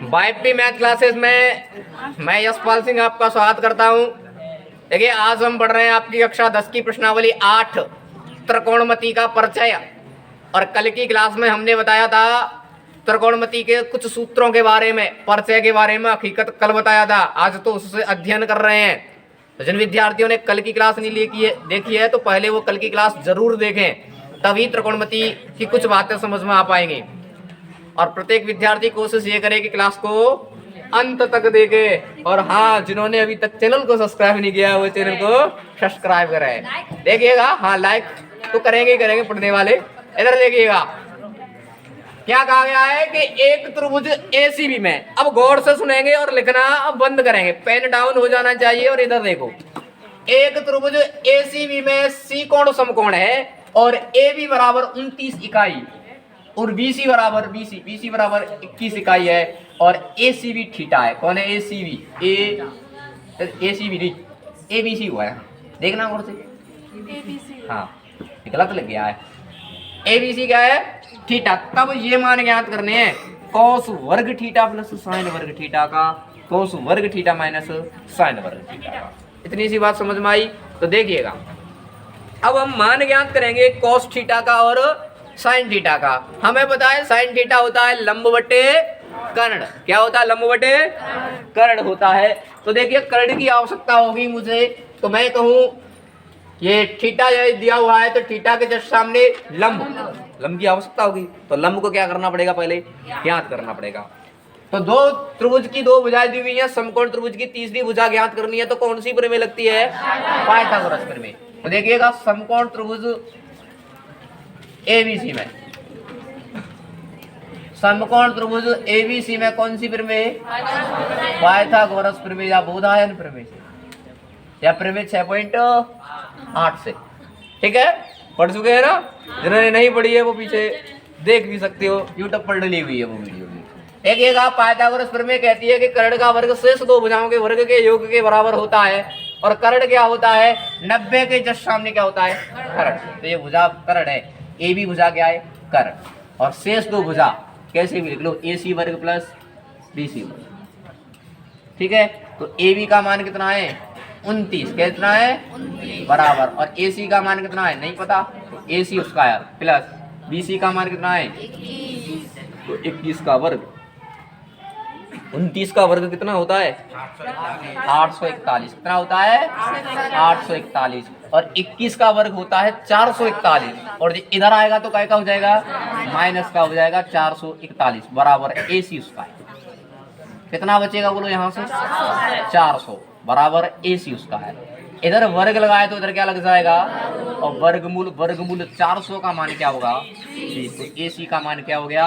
YP math classes में मैं यशपाल सिंह आपका स्वागत करता हूं। देखिए, आज हम पढ़ रहे हैं आपकी कक्षा 10 की प्रश्नावली 8 त्रिकोणमिति का परिचय। और कल की क्लास में हमने बताया था त्रिकोणमिति के कुछ सूत्रों के बारे में, परिचय के बारे में हकीकत कल बताया था। आज तो उससे अध्ययन कर रहे हैं। तो जिन विद्यार्थियों ने कल की क्लास नहीं देखी है तो पहले वो कल की क्लास जरूर देखें, तभी त्रिकोणमिति की कुछ बातें समझ में आ पाएंगी। और प्रत्येक विद्यार्थी कोशिश ये करे कि क्लास को अंत तक देखे। और हाँ, जिन्होंने अभी तक चैनल को सब्सक्राइब नहीं किया वो चैनल को सब्सक्राइब करें। देखिएगा, हाँ लाइक तो करेंगे ही करेंगे पढ़ने वाले। इधर देखिएगा क्या कहा गया है कि एक त्रिभुज एसीबी में, अब गौर से सुनेंगे और लिखना अब बंद करेंगे, पेन डाउन हो जाना चाहिए। और इधर देखो, एक त्रिभुज एसीबी में सी कोण समकोण है और ए बी बराबर 29 इकाई और बीसी बराबर 21 इकाई है और एसीबी थीटा है। कौन है एसीबी? एसीबी नहीं, एबीसी हुआ है, देखना गौर से। हाँ, गलत लग गया है। एबीसी क्या है? थीटा। तब ये मान ज्ञात करने हैं कॉस वर्ग थीटा प्लस साइन वर्ग थीटा का, कॉस वर्ग थीटा माइनस साइन वर्ग थीटा का। इतनी सी बात समझ में आई? तो देखिएगा, अब हम मान ज्ञात करेंगे कॉस थीटा का और साइन थीटा का। हमें पता है साइन थीटा होता है लंब बटे कर्ण। क्या होता है? लंब बटे कर्ण होता है। तो देखिए, कर्ण की आवश्यकता होगी मुझे, तो मैं कहूं ये थीटा दिया हुआ है तो थीटा के जस्ट सामने लंब की आवश्यकता होगी। तो लंब को क्या करना पड़ेगा? पहले ज्ञात करना पड़ेगा। तो दो त्रिभुज की दो भुजाएं दी हुई हैं, समकोण त्रिभुज की तीसरी भुजा ज्ञात करनी है तो कौन सी प्रमेय लगती है? पाइथागोरस प्रमेय। तो देखिएगा, समकोण त्रिभुज एबीसी में, समकोण त्रिभुज एबीसी में कौन सी प्रमेय? पाइथागोरस प्रमेय या बोधायन प्रमेय या प्रमेय 6.8 से। ठीक है, पढ़ चुके हैं ना? जिन्होंने नहीं पढ़ी है वो पीछे देख भी सकते हो, यूट्यूब पर डली हुई है वो वीडियो भी। देखिएगा, पाइथागोरस प्रमेय कहती है कि कर्ण का वर्ग शेष दो भुजाओं के वर्ग के योग के बराबर होता है। और कर्ण क्या होता है? 90 के जस्ट सामने क्या होता है? कर्ण। तो ये भुजा कर्ण है, ए बी भुजा क्या है? कर्ण। और शेष दो भुजा कैसे भी लिख लो, ए सी वर्ग प्लस बी सी वर्ग। ठीक है, तो ए बी का मान कितना है? 29। कितना है? बराबर। और ए सी का मान कितना है? नहीं पता, तो ए सी स्क्वायर प्लस बी सी का मान कितना है? तो 21 का वर्ग। 29 का वर्ग कितना होता है? 841। कितना होता है? 841। और 21 का वर्ग होता है 441। और इधर आएगा तो क्या का हो जाएगा? माइनस का हो जाएगा 441 बराबर ए सी स्क्वायर। कितना बचेगा बोलो यहाँ से? 400 बराबर ए सी स्क्वायर। इधर वर्ग लगाए तो इधर क्या लग जाएगा? और वर्गमूल 400 का मान क्या होगा? 20। तो ए सी का मान क्या हो गया?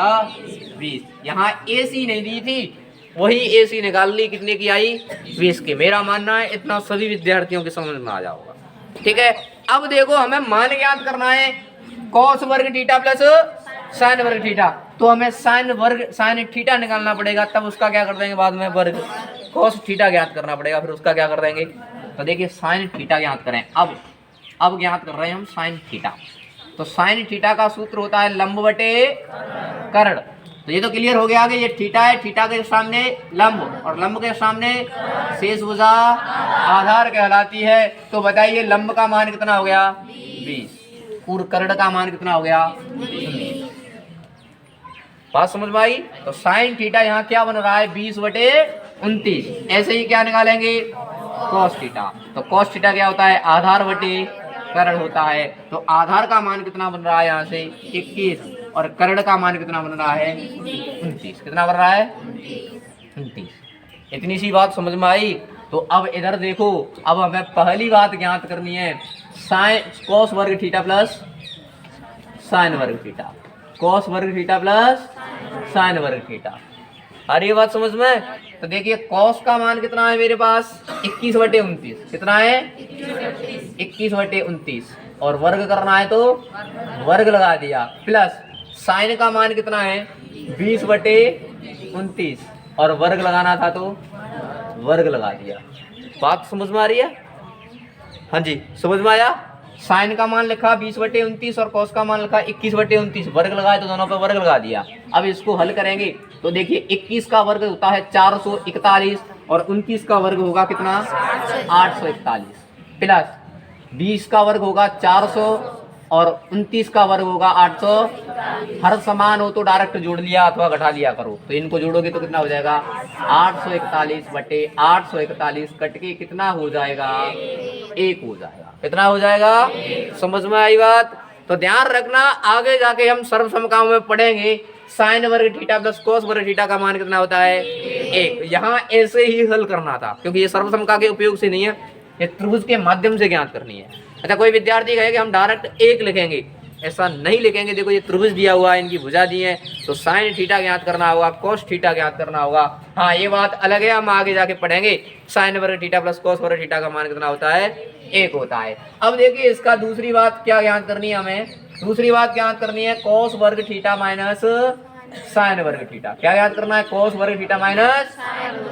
20। यहाँ ए सी नहीं दी थी, वही ए सी निकाल ली, कितने की आई? 20 की। मेरा मानना है इतना सभी विद्यार्थियों के समझ में आ जाओगा। ठीक है, अब देखो, हमें मान ज्ञात करना है कॉस वर्ग थीटा प्लस साइन वर्ग थीटा। तो हमें साइन थीटा निकालना पड़ेगा, तब उसका क्या कर देंगे बाद में? वर्ग। कॉस थीटा ज्ञात करना पड़ेगा, फिर उसका क्या कर देंगे? तो देखिए, साइन थीटा ज्ञात करें। अब ज्ञात कर रहे हैं हम साइन थीटा। तो साइन थीटा का सूत्र होता है लंब बटे कर्ण। तो ये तो क्लियर हो गया कि ये थीटा है, थीटा के सामने लंब और लंब के सामने शेष भुजा आधार कहलाती है। तो बताइए, लंब का मान कितना हो गया? 20 और कर्ण का मान कितना हो गया? 19। बात समझ में आई? तो साइन थीटा यहाँ क्या बन रहा है? 20/29। ऐसे ही क्या निकालेंगे? Cos theta. तो कॉस थीटा क्या होता है? आधार बटे कर्ण होता है। तो आधार का मान कितना बन रहा है यहाँ से? 21 और कर्ण का मान कितना बन रहा है? 29। कितना बन रहा है? 29। इतनी सी बात समझ में आई? तो अब इधर देखो, अब हमें पहली बात ज्ञात करनी है साइन कॉस वर्ग थीटा प्लस साइन वर्ग थीटा। कॉस वर्ग थीटा प्लस साइन वर्ग थीटा। अरे ये बात समझ में? तो देखिए, कॉस का मान कितना है मेरे पास? 21/29। कितना है? 21/29। और वर्ग करना है तो वर्ग लगा दिया, प्लस साइन का मान कितना है? 20/29 और वर्ग लगाना था तो वर्ग लगा दिया। बात समझ में आ रही है? हाँ जी, समझ में आया? साइन का मान लिखा 20/29 और कॉस का मान लिखा 21/29, वर्ग लगाए तो दोनों पे वर्ग लगा दिया। अब इसको हल करेंगे तो देखिए 21 का वर्ग होता है 441 और 29 का वर्ग होगा कितना 841 प्लस 20 का वर्ग होगा 400 और 29 का वर्ग होगा 800। हर समान हो तो डायरेक्ट जोड़ लिया अथवा घटा लिया करो, तो इनको जोड़ोगे तो कितना हो जाएगा 841/841 कट के कितना हो जाएगा 1 हो जाएगा। कितना हो जाएगा, समझ में आई बात। तो ध्यान रखना आगे जाके हम सर्वसमताओं में पढ़ेंगे साइन वर्ग थीटा प्लस कोस वर्ग थीटा का मान कितना होता है 1। यहाँ ऐसे ही हल करना था क्योंकि ये सर्वसमता के उपयोग से नहीं है, ये त्रिभुज के माध्यम से ज्ञात करनी है। अच्छा कोई विद्यार्थी कहे कि हम डायरेक्ट 1 लिखेंगे, ऐसा नहीं लिखेंगे। देखो ये त्रिभुज दिया हुआ है, इनकी भुजा दी है, तो साइन थीटा ज्ञात करना होगा, कोस थीटा ज्ञात करना होगा। हाँ ये बात अलग है, हम आगे जाके पढ़ेंगे साइन वर्ग थीटा प्लस कोस वर्ग थीटा का मान कितना होता है 1 होता है। अब देखिए इसका दूसरी बात क्या ज्ञात करनी है हमें, दूसरी बात ज्ञात करनी है कोस वर्ग थीटा माइनस साइन वर्ग थीटा। क्या याद करना है, कोस वर्ग थीटा माइनस।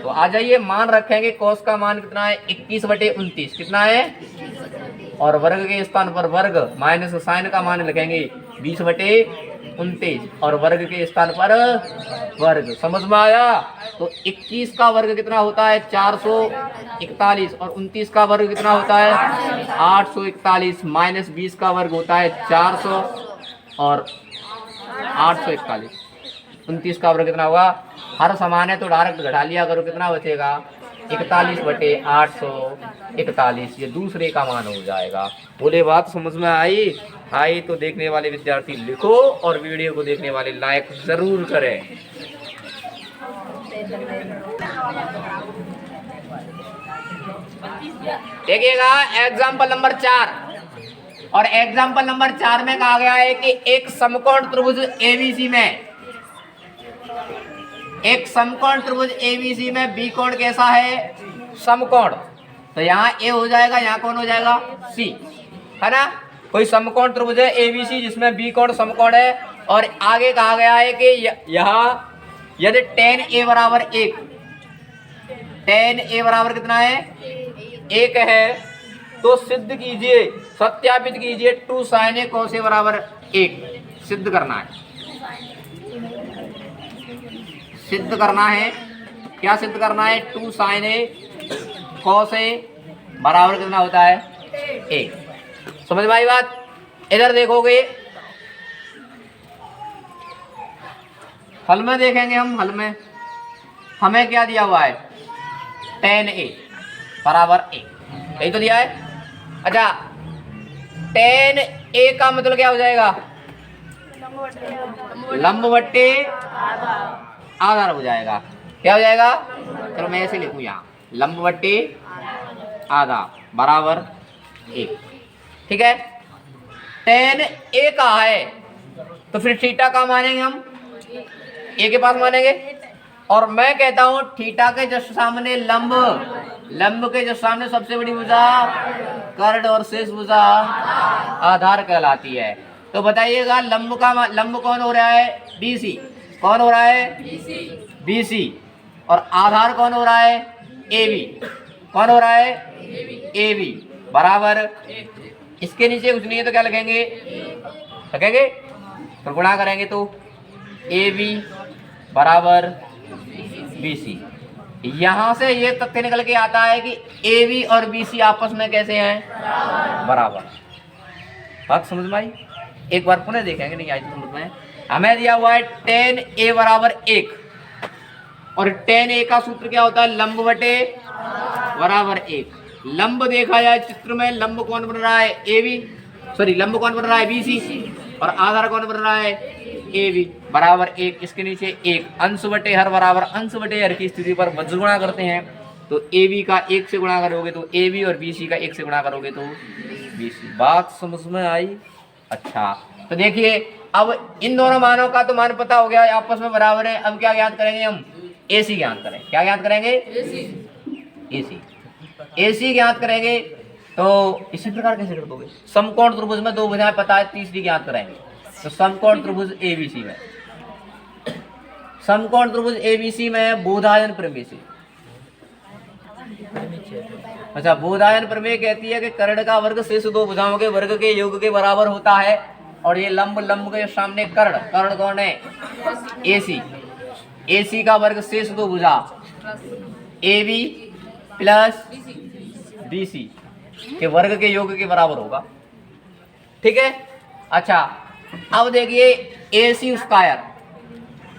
तो आ जाइए मान रखेंगे कोस का मान कितना है 21/29 कितना है, और वर्ग के स्थान पर वर्ग माइनस साइन का मान लिखेंगे 20/29 और वर्ग के स्थान पर वर्ग। समझ में आया। तो 21 का वर्ग कितना होता है 441 और 29 का वर्ग कितना होता है 841 माइनस 20 का वर्ग होता है 400 और 841। 29 का वर्ग कितना होगा, हर समान है तो डायरेक्ट घटा लिया करो, कितना बचेगा 41/841। ये दूसरे का मान हो जाएगा। बोले बात समझ में आई तो देखने वाले विद्यार्थी लिखो और वीडियो को देखने वाले लाइक जरूर करें। देखिएगा एग्जाम्पल नंबर 4, और एग्जाम्पल नंबर 4 में कहा गया है कि एक समकोण त्रिभुज एबीसी में, एक समकोण त्रिभुज एबीसी में बी कोण कैसा है समकोण। तो यहाँ ए हो जाएगा, यहाँ कौन हो जाएगा सी, है ना। कोई समकोण त्रिभुज है एबीसी जिसमें बी कोण समकोण है, और आगे कहा गया है कि यहाँ यदि tan a बराबर 1, tan a बराबर कितना है 1 है, तो सिद्ध कीजिए, सत्यापित कीजिए 2 sin a cos a बराबर 1 सिद्ध करना है। सिद्ध करना है, क्या सिद्ध करना है 2 sin a cos a बराबर कितना होता है 1। समझ में आई बात। इधर देखोगे हल में देखेंगे हम, हल में हमें क्या दिया हुआ है tan a बराबर 1, यही तो दिया है। अच्छा tan a का मतलब क्या हो जाएगा लंब बट्टे आधार हो जाएगा। क्या हो जाएगा, चलो मैं ऐसे लिखूं यहाँ लंब बट्टे आधा बराबर 1, ठीक है। tan a का है तो फिर थीटा का मानेंगे हम ए के पास मानेंगे, और मैं कहता हूं थीटा के जस्ट सामने लंब, लंब के जस्ट सामने सबसे बड़ी भुजा कर्ण और शेष भुजा आधार कहलाती है। तो बताइएगा लंब कौन हो रहा है BC, कौन हो रहा है BC, और आधार कौन हो रहा है AB, कौन हो रहा है AB बराबर। इसके नीचे कुछ नहीं है तो क्या लिखेंगे, तो गुणा करेंगे तो AB बराबर BC। यहां से ये तथ्य निकल के आता है कि AB और BC आपस में कैसे हैं बराबर। बात समझ में आई। एक बार पुनः देखेंगे, नहीं आई तो समझ में। हमें दिया हुआ है tan a बराबर 1, और tan a का सूत्र क्या होता है लंब बटे बराबर 1। लंब देखा जाए चित्र में, लंब कौन बन रहा है लंब कौन बन रहा है BC, और आधार कौन बन रहा है AB बराबर 1। इसके नीचे 1 अंश बटे हर बराबर अंश बटे हर की स्थिति पर वज्र गुणा करते हैं, तो AB का 1 से गुणा करोगे तो AB और BC का 1 से गुणा करोगे तो BC। बात समझ में आई। अच्छा तो देखिए अब इन दोनों मानों का तो मान पता हो गया आपस में बराबर है। अब क्या ज्ञात करेंगे हम AC ज्ञात करें। क्या ज्ञात करेंगे AC ज्ञात करेंगे। तो इसी प्रकार कैसे कर दोगे, समकोण त्रिभुज में 2 भुजाएं पता है, तीसरी ज्ञात करेंगे। तो समकोण त्रिभुज ABC में, समकोण त्रिभुज ABC में बोधायन प्रमेय से अच्छा, बोधायन प्रमेय कहती है कि कर्ण का वर्ग शेष दो भुजाओं के वर्ग के योग के बराबर होता है, और ये लंब लंब के सामने कर्ण, कर्ण कौन है? AC, AC का वर्ग शेष दो भुजा AB प्लस BC के वर्ग के योग के बराबर होगा। ठीक है। अच्छा, अब देखिए AC स्क्वायर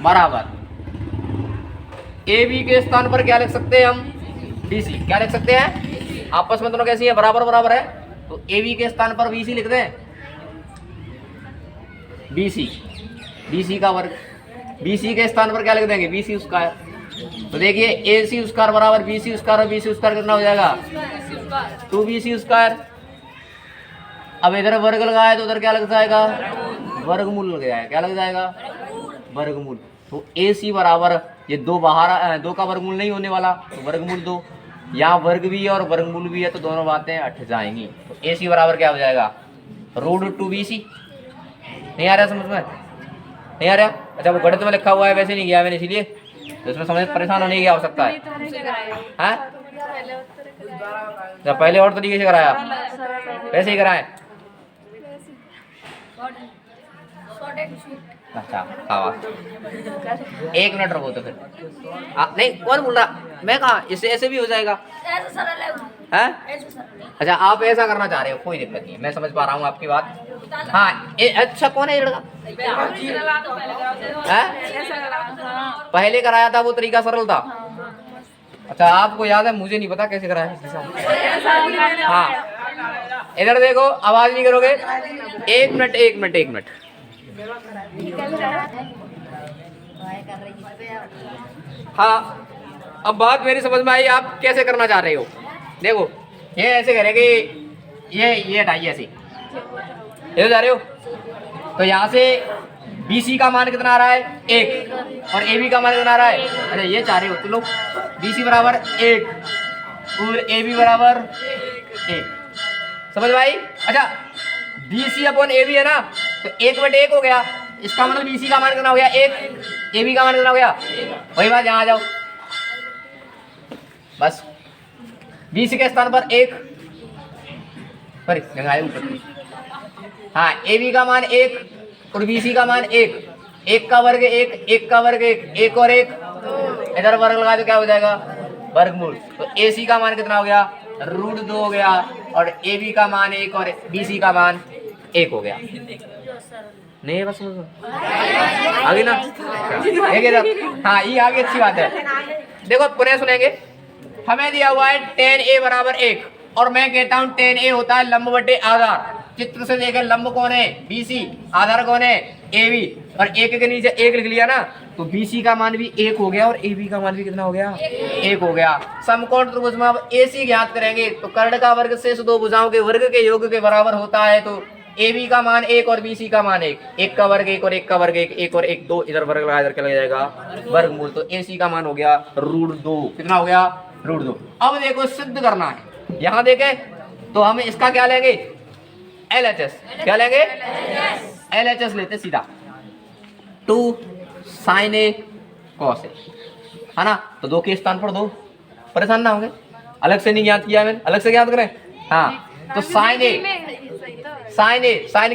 बराबर AB के स्थान पर क्या लिख सकते हैं हम? BC। क्या लिख सकते हैं? आपस में दोनों कैसी है? बराबर बराबर है, तो AB के स्थान पर BC लिख दें। BC का वर्ग, BC के स्थान पर क्या लिख देंगे? BC square. तो देखिए AC स्क्वायर बराबर BC स्क्वायर, और BC स्क्वायर कितना हो जाएगा? 2BC square. अब इधर वर्ग लगाया तो उधर क्या लग जाएगा? वर्गमूल लग जाएगा। क्या लग जाएगा? वर्गमूल। तो AC बराबर ये दो बाहर, दो का वर्गमूल नहीं होने वाला, तो वर्गमूल 2। यहाँ वर्ग भी है और वर्गमूल भी है, तो दोनों बातें हट जाएंगी। तो AC बराबर क्या हो जाएगा? √2BC। नहीं आ रहा समझ में? नहीं आ रहा? अच्छा, वो गणित में लिखा हुआ है, वैसे नहीं गया मैंने, इसीलिए तो इसमें समझ परेशान होने की आवश्यकता है। जब पहले और तरीके से कराया, वैसे ही कराए। अच्छा, हाँ, 1 मिनट रुको तो फिर। नहीं, कौन बोल रहा? मैं कहा इससे ऐसे भी हो जाएगा। है? अच्छा, आप ऐसा करना चाह रहे हो, कोई दिक्कत नहीं है, मैं समझ पा रहा हूँ आपकी बात। हाँ, अच्छा, कौन है ये लड़का? पहले कराया था, वो तरीका सरल था। अच्छा, आपको याद है? मुझे नहीं पता कैसे कराया। हाँ, इधर देखो, आवाज नहीं करोगे। 1 मिनट 1 मिनट 1 मिनट। हाँ, अब बात मेरी समझ में आई, आप कैसे करना चाह रहे हो। देखो, ये ऐसे करेंगे, ये हटाइए ऐसे, इधर जा रहे हो, तो यहाँ से BC का मान कितना आ रहा है? 1, और AB का मान कितना आ रहा है? अच्छा, ये चाह रहे हो तो लो, BC बराबर 1 और AB बराबर 1। समझ में आई? अच्छा, BC अपॉन AB है ना, तो 1/1 हो गया। इसका मतलब BC का मान कितना हो गया? 1। AB का मान कितना हो गया? वही बात, यहाँ आ जाओ बस। BC के स्थान पर 1, सॉरी ऊपर। हाँ, AB का मान 1 और BC का मान 1। 1 का वर्ग 1, 1 का वर्ग 1, 1 और 1, इधर वर्ग लगा तो क्या हो जाएगा? वर्गमूल। तो AC का मान कितना हो गया? √2 हो गया, और AB का मान 1 और BC का मान 1 हो गया। नहीं बस आगे ना, हाँ, ये आगे अच्छी बात है। देखो, पुनः सुनेंगे। हमें दिया हुआ है tan A बराबर 1, और मैं कहता हूँ tan A होता है लंब बटे आधार। चित्र से देखें, लंब कौन है? BC, आधार कौन है? AB, और 1 के नीचे 1 लिख लिया ना, तो BC का मान भी 1 हो गया, और AB का मान भी कितना हो गया? 1 हो गया। समकोण त्रिभुज में अब AC ज्ञात करेंगे, तो कर्ण का वर्ग शेष दो भुजाओं के वर्ग के योग के बराबर होता है, तो AB का मान 1 और BC का मान 1, 1 का वर्ग 1 और 1 का वर्ग 1, 1 और 1 2, इधर वर्ग लगा, इधर क्या लग जाएगा? वर्गमूल। तो AC का मान हो गया √2। कितना हो गया? √2। अब देखो, सिद्ध करना है। यहाँ देखें तो हम इसका क्या लेंगे? LHS। क्या लेंगे? LHS लेते सीधा, 2 sin A cos A, है ना। तो 2 के स्थान पर 2, परेशान ना होंगे, अलग से नहीं ज्ञात किया मैंने, अलग से ज्ञात करें। हाँ, तो sin A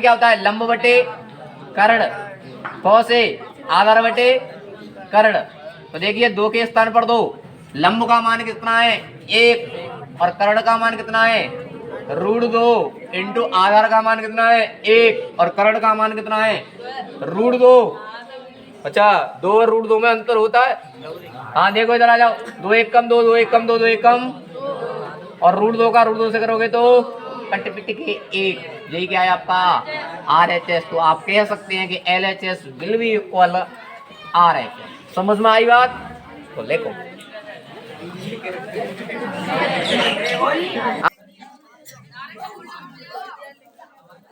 क्या होता है? लंब बटे कर्ण, cos A आधार बटे कर्ण। तो देखिए, 2 के स्थान पर 2, लंब का मान कितना है? 1, और कर्ण का मान कितना है? √2 इंटू आधार का मान कितना है? 1, और कर्ण का मान कितना है? √2। अच्छा, 2 और √2 में अंतर होता है। हाँ, देखो इधर आ जाओ, 2 1 कम 2, 2 1 कम 2, 2 1 कम, और √2 का √2 से करोगे तो कट पिट के 1। यही क्या है आपका? RHS। तो आप कह सकते हैं कि LHS will be equal RHS। समझ में आई बात? तो देखो,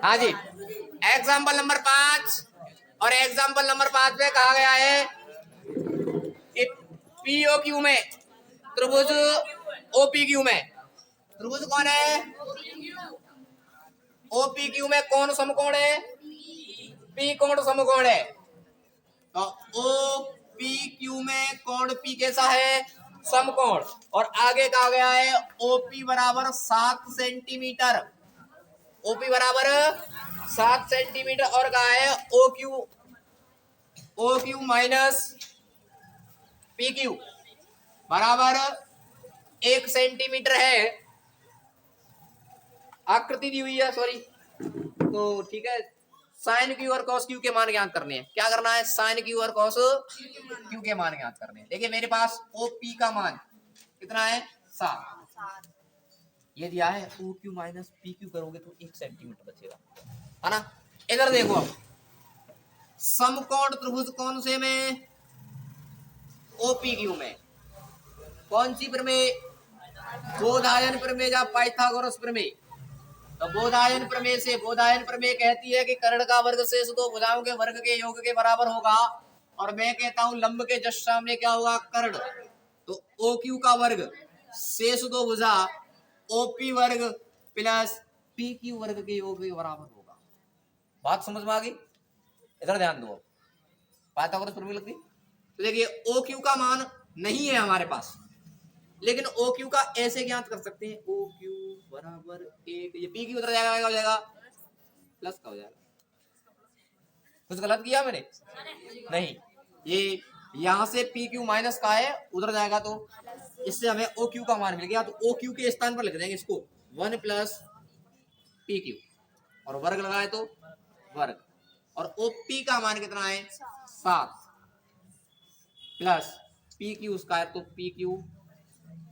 हाँ जी, एग्जाम्पल नंबर 5, और एग्जाम्पल नंबर 5 में कहा गया है कि POQ में त्रिभुज OPQ में, त्रिभुज कौन है? OPQ में कौन समकोण है? P कोण समकोण है। तो OPQ में कोण P कैसा है? समकोण। और आगे कहा गया है ओपी बराबर 7 सेंटीमीटर, ओपी बराबर 7 सेंटीमीटर। और कहा है O Q minus P Q बराबर 1 सेंटीमीटर है। आकृति दी हुई है, सॉरी, तो ठीक है। साइन क्यू और कॉस क्यू के मान ज्ञात करने हैं। क्या करना है? साइन क्यू और कॉस क्यू के मान ज्ञात करने हैं। देखिए मेरे पास ओपी का मान कितना है? 7। ये दिया है O Q minus P Q, करोगे तो 1 सेंटीमीटर बचेगा, है ना। इधर देखो, अब समकोण त्रिभुज कौन से में? ओपी क्यू में। कौन सी प्रमेय? बोधायन प्रमेय या पाइथागोरस प्रमेय। तो बोधायन प्रमेय से, बोधायन प्रमेय कहती है कि कर्ण का वर्ग शेष दो भुजाओं के वर्ग के योग के बराबर होगा। और मैं कहता हूं लंब के जस्ट सामने क्या होगा? कर्ण। तो ओ क्यू का वर्ग शेष दो भुजा ओपी वर्ग प्लस पी क्यू वर्ग के योग के बराबर होगा। बात समझ में आ गई? इधर ध्यान दो। पाइथागोरस प्रमेय लगती। तो देखिए ओ क्यू का मान नहीं है हमारे पास, लेकिन ओ क्यू का ऐसे ज्ञात कर सकते हैं। ओ क्यू बराबर 1, ये पी क्यू उधर जाएगा, क्या हो जाएगा? प्लस का हो जाएगा। कुछ गलत किया मैंने? नहीं, ये यहां से पी क्यू माइनस का है, उधर जाएगा तो इससे हमें ओ क्यू का मान मिल गया। तो ओ क्यू के स्थान पर लिख देंगे इसको 1 प्लस पी क्यू, और वर्ग लगाए तो वर्ग। और ओ पी का मान कितना है? 7 प्लस पी क्यू स्क्वायर, तो पी क्यू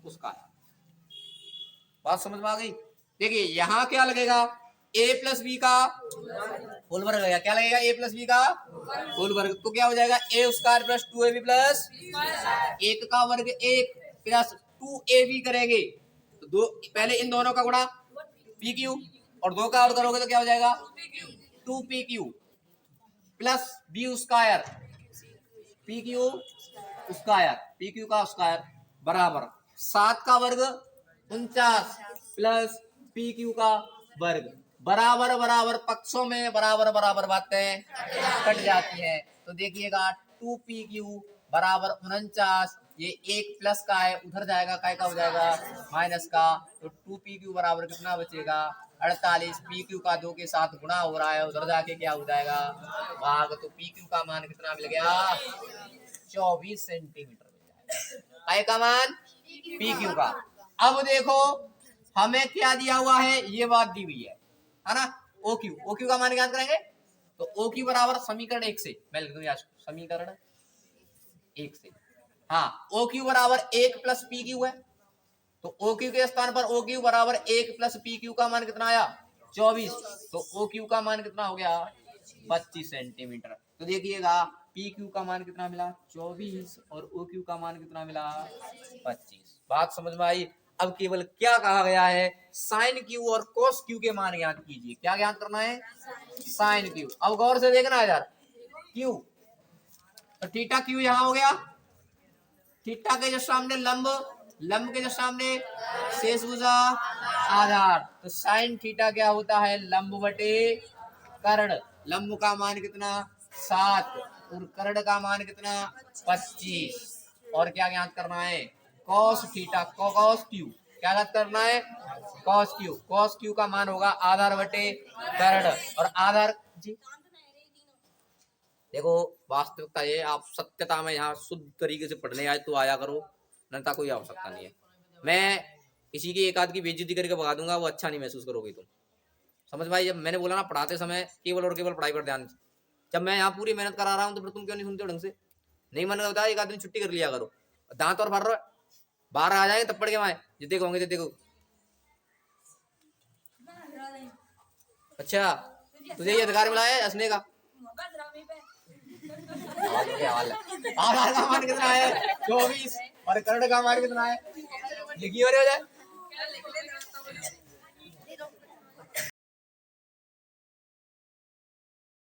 उसका। बात समझ में आ गई? देखिए यहां क्या लगेगा? a प्लस बी का होल वर्ग लगेगा। क्या लगेगा? a प्लस बी का होल वर्ग। तो क्या हो जाएगा? ए स्क्वायर प्लस 2ab प्लस 1 का वर्ग 1 प्लस 2ab करेंगे तो दो, पहले इन दोनों का गुणा pq, और 2 का और करोगे तो क्या हो जाएगा? 2pq plus b square pq square, pq का स्क्वायर बराबर 7 का वर्ग 49 प्लस पी क्यू का वर्ग। बराबर बराबर पक्षों में बराबर बराबर बातें कट जाती हैं। तो देखिएगा 2pq बराबर 49, ये 1 प्लस का है, उधर जाएगा, काय का हो जाएगा? माइनस का। तो 2pq बराबर कितना बचेगा? 48। pq का 2 के साथ गुणा हो रहा है, उधर जाके क्या हो जाएगा? भाग। तो pq का मान कितना मिल गया? 24 सेंटीमीटर। काय का मान? pq का। अब देखो हमें क्या दिया हुआ है, ये बात दी हुई है ना। OQ, OQ का मान ज्ञात करेंगे। तो OQ बराबर समीकरण 1 से, मैं लिख दूंगा समीकरण 1 से। हाँ, OQ बराबर 1 प्लस PQ है। तो OQ के स्थान पर OQ बराबर 1 प्लस PQ का मान कितना आया? 24। तो OQ का मान कितना हो गया? 25 सेंटीमीटर। तो देखिएगा PQ का मान कितना मिला? 24, और OQ का मान कितना मिला? 25। बात समझ में आई? अब केवल क्या कहा गया है? साइन क्यू और कोस क्यू के मान ज्ञात कीजिए। क्या ज्ञात करना है? Sine Q. अब गौर से देखना है यार, क्यू तो थीटा क्यू यहां हो गया, थीटा के जो सामने लंब, लंब के जो सामने शेष भुजा आधार। तो साइन थीटा क्या होता है? लंब बटे कर्ण। लंब का मान कितना? 7, और कर्ण का मान कितना? 25। और क्या ज्ञात करना है? Cos theta, cos Q. क्या ज्ञात करना है? Cos Q. कॉस क्यू का मान होगा आधार बटे कर्ण। और आधार जी देखो, वास्तविकता ये, आप सत्यता में यहाँ शुद्ध तरीके से पढ़ने आए तो आया करो, अन्यथा कोई आवश्यकता नहीं है। मैं किसी की एक आध की बेइज्जती करके भगा दूंगा, वो अच्छा नहीं महसूस करोगे तुम। समझ भाई, जब मैंने बोला ना पढ़ाते समय केवल और केवल पढ़ाई पर ध्यान, जब मैं यहाँ पूरी मेहनत करा रहा हूँ तो फिर तुम क्यों नहीं सुनते हो ढंग से? नहीं मन करता एक आदमी छुट्टी कर लिया करो। दांत और भर रहे बाहर आ जाएंगे तब पड़ के माए जितने कहोगे जितने को। अच्छा, तुझे ये अधिकार मिला है हंसने का? आधार का मान कितना है? 24, और कर्ण का मान कितना है? लिखिए हो जाए।